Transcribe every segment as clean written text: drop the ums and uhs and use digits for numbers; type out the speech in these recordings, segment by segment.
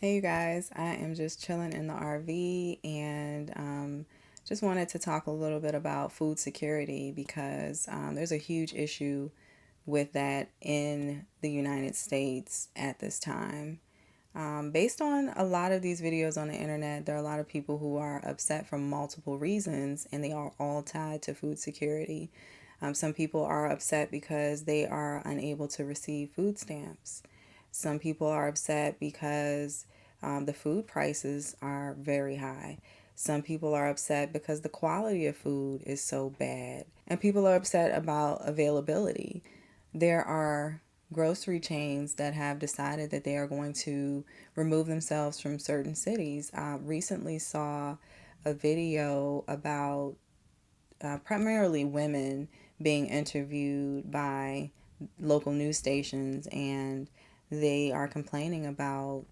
Hey you guys, I am just chilling in the RV and just wanted to talk a little bit about food security because there's a huge issue with that in the United States at this time. Based on a lot of these videos on the internet, there are a lot of people who are upset for multiple reasons and they are all tied to food security. Some people are upset because they are unable to receive food stamps. Some people are upset because the food prices are very high. Some people are upset because the quality of food is so bad. And people are upset about availability. There are grocery chains that have decided that they are going to remove themselves from certain cities. I recently saw a video about primarily women being interviewed by local news stations, and they are complaining about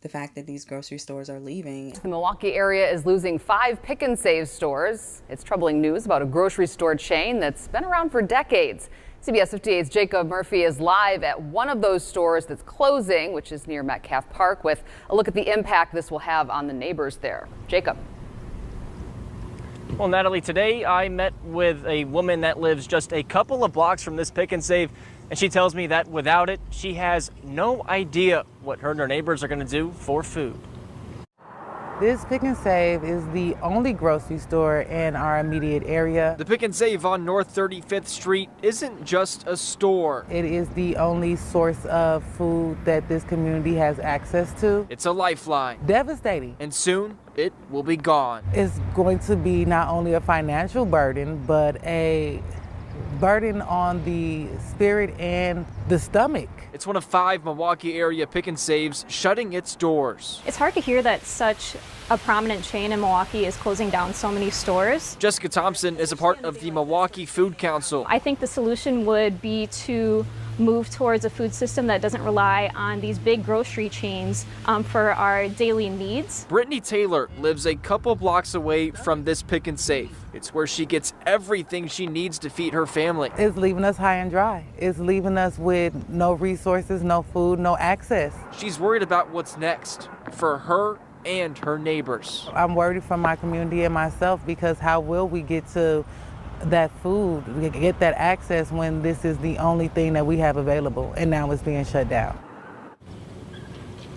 the fact that these grocery stores are leaving. The Milwaukee area is losing 5 pick and save stores. It's troubling news about a grocery store chain that's been around for decades. CBS 58's Jacob Murphy is live at one of those stores that's closing, which is near Metcalf Park, with a look at the impact this will have on the neighbors there. Jacob. Well, Natalie, today I met with a woman that lives just a couple of blocks from this pick and save, and she tells me that without it, she has no idea what her and her neighbors are going to do for food. This Pick and Save is the only grocery store in our immediate area. The Pick and Save on North 35th Street isn't just a store. It is the only source of food that this community has access to. It's a lifeline. Devastating. And soon it will be gone. It's going to be not only a financial burden, but a burden on the spirit and the stomach. It's one of 5 Milwaukee area pick and saves shutting its doors. It's hard to hear that such a prominent chain in Milwaukee is closing down so many stores. Jessica Thompson is a part of the Milwaukee Food Council. I think the solution would be to move towards a food system that doesn't rely on these big grocery chains for our daily needs. Brittany Taylor lives a couple blocks away from this pick and save. It's where she gets everything she needs to feed her family. It's leaving us high and dry. It's leaving us with no resources, no food, no access. She's worried about what's next for her and her neighbors. I'm worried for my community and myself because how will we get to that food, get that access when this is the only thing that we have available and now it's being shut down?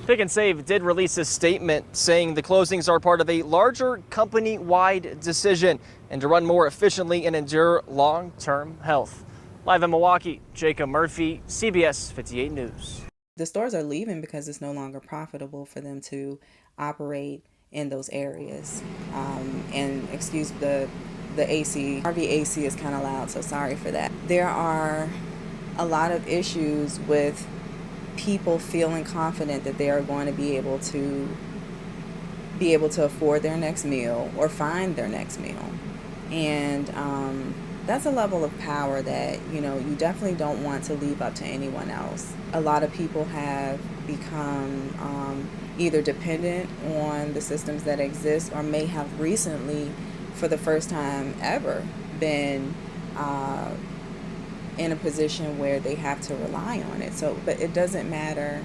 Pick and Save did release a statement saying the closings are part of a larger company-wide decision and to run more efficiently and endure long-term health. Live in Milwaukee, Jacob Murphy, CBS 58 News. The stores are leaving because it's no longer profitable for them to operate in those areas. And excuse the AC, RV AC is kind of loud, so sorry for that. There are a lot of issues with people feeling confident that they are going to be able to afford their next meal or find their next meal. And that's a level of power that, you definitely don't want to leave up to anyone else. A lot of people have become either dependent on the systems that exist or may have recently, for the first time ever, been in a position where they have to rely on it. But it doesn't matter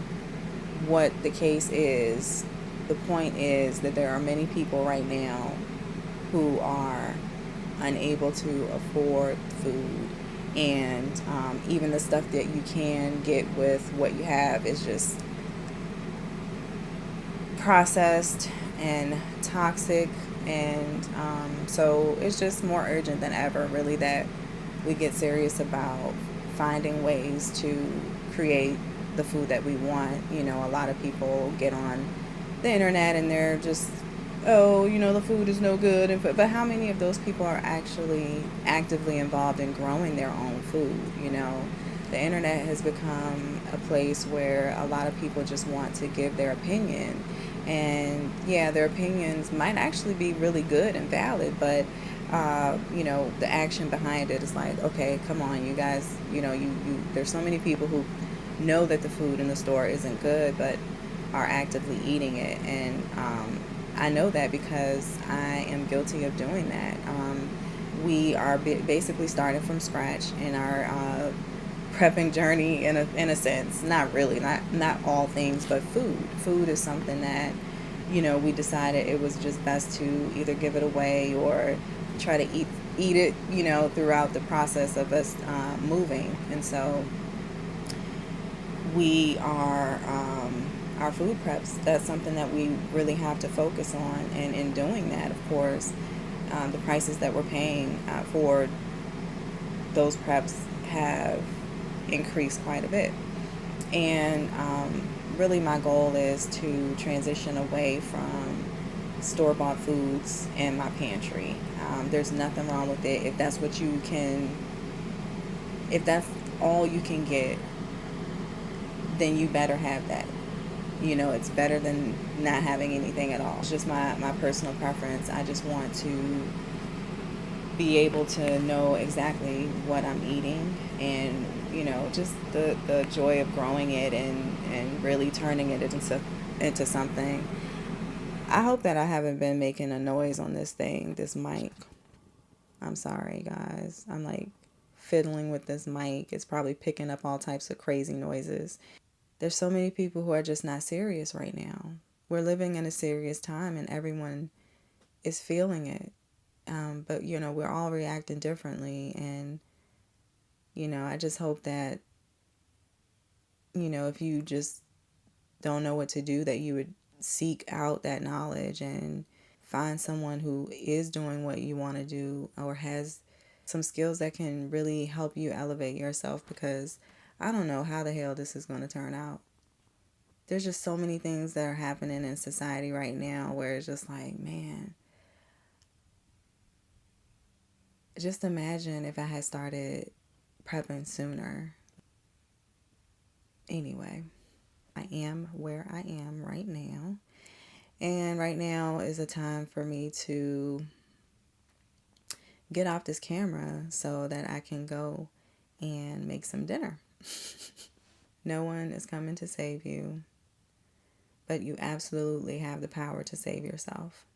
what the case is. The point is that there are many people right now who are unable to afford food, and even the stuff that you can get with what you have is just processed and toxic, and so it's just more urgent than ever, really, that we get serious about finding ways to create the food that we want. A lot of people get on the internet and they're just, the food is no good. But how many of those people are actually actively involved in growing their own food? The internet has become a place where a lot of people just want to give their opinion. And yeah, their opinions might actually be really good and valid, but the action behind it is like, okay, come on, you guys, there's so many people who know that the food in the store isn't good, but are actively eating it. And I know that because I am guilty of doing that. We are basically starting from scratch in our prepping journey in a sense. Not really, not all things, but food. Food is something that, we decided it was just best to either give it away or try to eat it, throughout the process of us moving. And so we are our food preps. That's something that we really have to focus on. And in doing that, of course, the prices that we're paying for those preps have increased quite a bit. And really my goal is to transition away from store-bought foods in my pantry. There's nothing wrong with it. If that's all you can get, then you better have that. It's better than not having anything at all. It's just my personal preference. I just want to be able to know exactly what I'm eating, and just the joy of growing it and really turning it into something. I hope that I haven't been making a noise on this mic. I'm sorry, guys. I'm like fiddling with this mic. It's probably picking up all types of crazy noises. There's so many people who are just not serious right now. We're living in a serious time and everyone is feeling it. But we're all reacting differently. And, I just hope that, if you just don't know what to do, that you would seek out that knowledge and find someone who is doing what you want to do or has some skills that can really help you elevate yourself, because I don't know how the hell this is going to turn out. There's just so many things that are happening in society right now where it's just like, man, just imagine if I had started prepping sooner. Anyway, I am where I am right now. And right now is a time for me to get off this camera so that I can go and make some dinner. No one is coming to save you, but you absolutely have the power to save yourself.